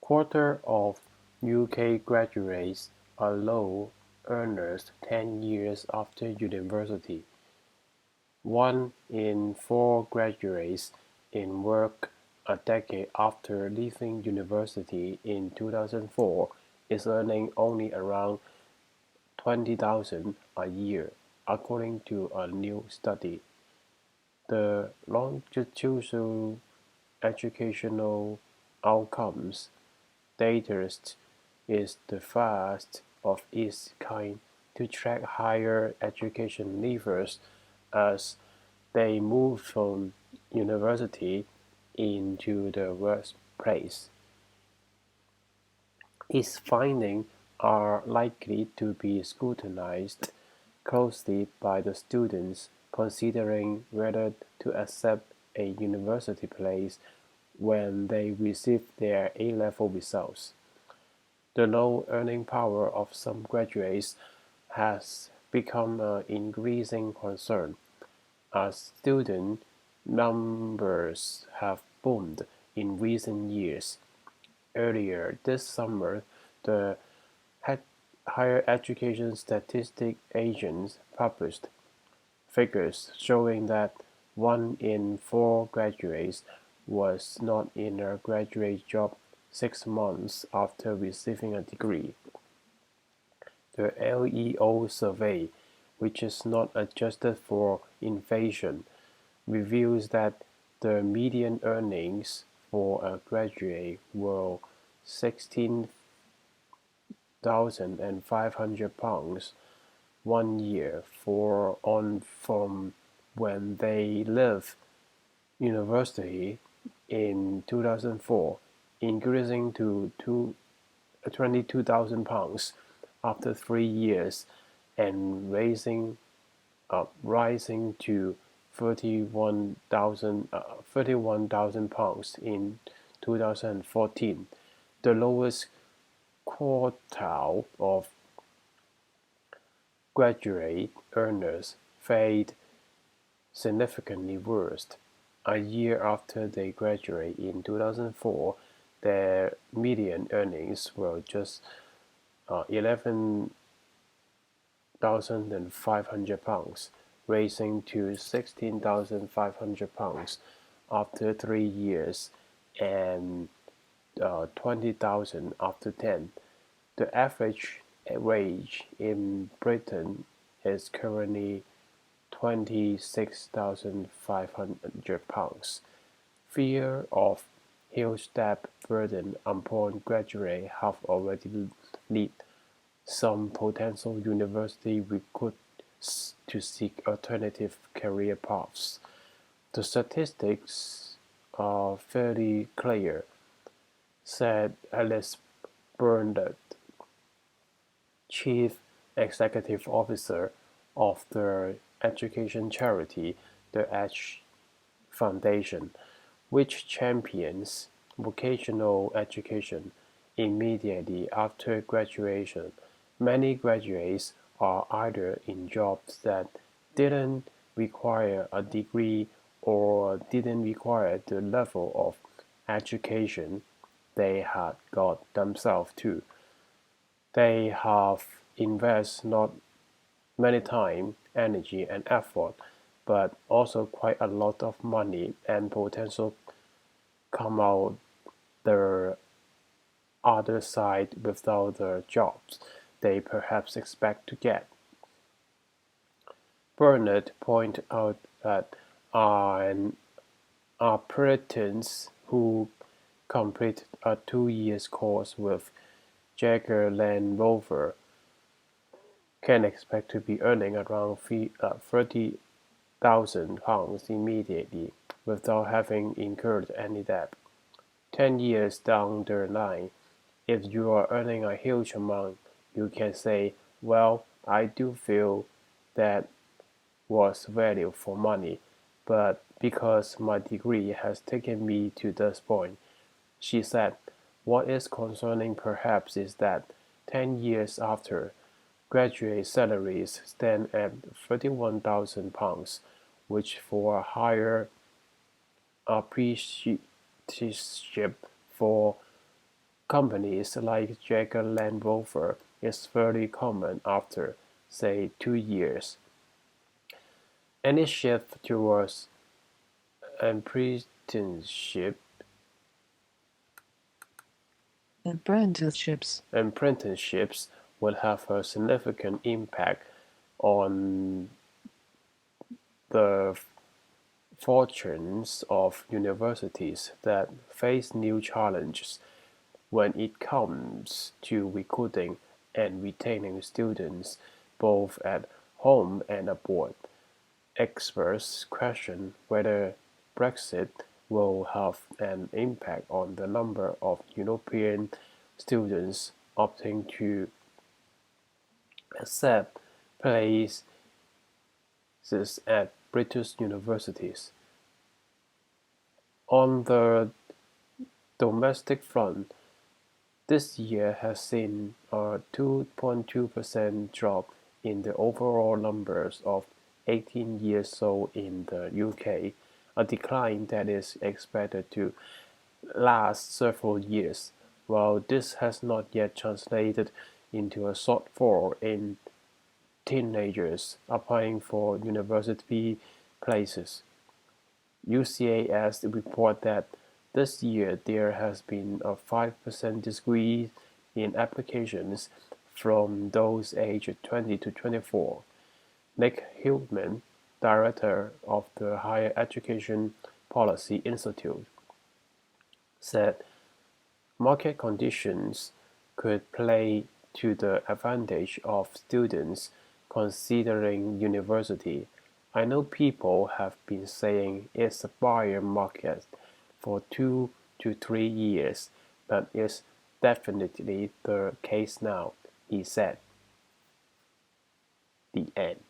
Quarter of UK graduates are low earners 10 years after university. 1 in 4 graduates in work a decade after leaving university in 2004 is earning only around 20,000 a year, according to a new study. The longitudinal educational outcomes data is the first of its kind to track higher education leavers as they move from university into the workplace. Its findings are likely to be scrutinized closely by the students considering whether to accept a university place when they receive their A-level results. The low earning power of some graduates has become an increasing concern, as student numbers have boomed in recent years. Earlier this summer, the Higher Education Statistics Agency published figures showing that 1 in 4 graduates was not in a graduate job 6 months after receiving a degree. The LEO survey, which is not adjusted for inflation, reveals that the median earnings for a graduate were £16,500 one year on from when they left university in 2004, increasing to £22,000 after 3 years and rising to £31,000 in 2014, the lowest quartile of graduate earners fared significantly worse. A year after they graduated in 2004, their median earnings were just £11,500, rising to £16,500 after 3 years and 20,000 after 10. The average wage in Britain is currently £26,500. Fear of huge debt burden upon graduates have already led some potential university recruits to seek alternative career paths. The statistics are fairly clear, said Alice Burnett, Chief Executive Officer of the education charity, the Edge Foundation, which champions vocational education immediately after graduation. Many graduates are either in jobs that didn't require a degree or didn't require the level of education they had got themselves to. They have invested not many time, energy, and effort, but also quite a lot of money and potential come out the other side without the jobs they perhaps expect to get. Burnett pointed out that an apprentice who completed a 2 year course with Jaguar Land Rover can expect to be earning around £30,000 immediately without having incurred any debt. 10 years down the line, if you are earning a huge amount, you can say, well, I do feel that was value for money, but because my degree has taken me to this point, she said, what is concerning perhaps is that 10 years after, graduate salaries stand at £31,000, which for a higher apprenticeship for companies like Jaguar Land Rover is fairly common after, say, 2 years. Any shift towards apprenticeship Apprenticeships. apprenticeships will have a significant impact on the fortunes of universities that face new challenges when it comes to recruiting and retaining students both at home and abroad. Experts question whether Brexit will have an impact on the number of European students opting to accept places at British universities. On the domestic front, this year has seen a 2.2% drop in the overall numbers of 18-years-old in the UK, a decline that is expected to last several years. While this has not yet translated into a shortfall in teenagers applying for university places, UCAS report that this year there has been a 5% decrease in applications from those aged 20 to 24. Nick Hillman, director of the Higher Education Policy Institute, said market conditions could play to the advantage of students considering university. I know people have been saying it's a buyer market for 2 to 3 years, but it's definitely the case now, he said. The end.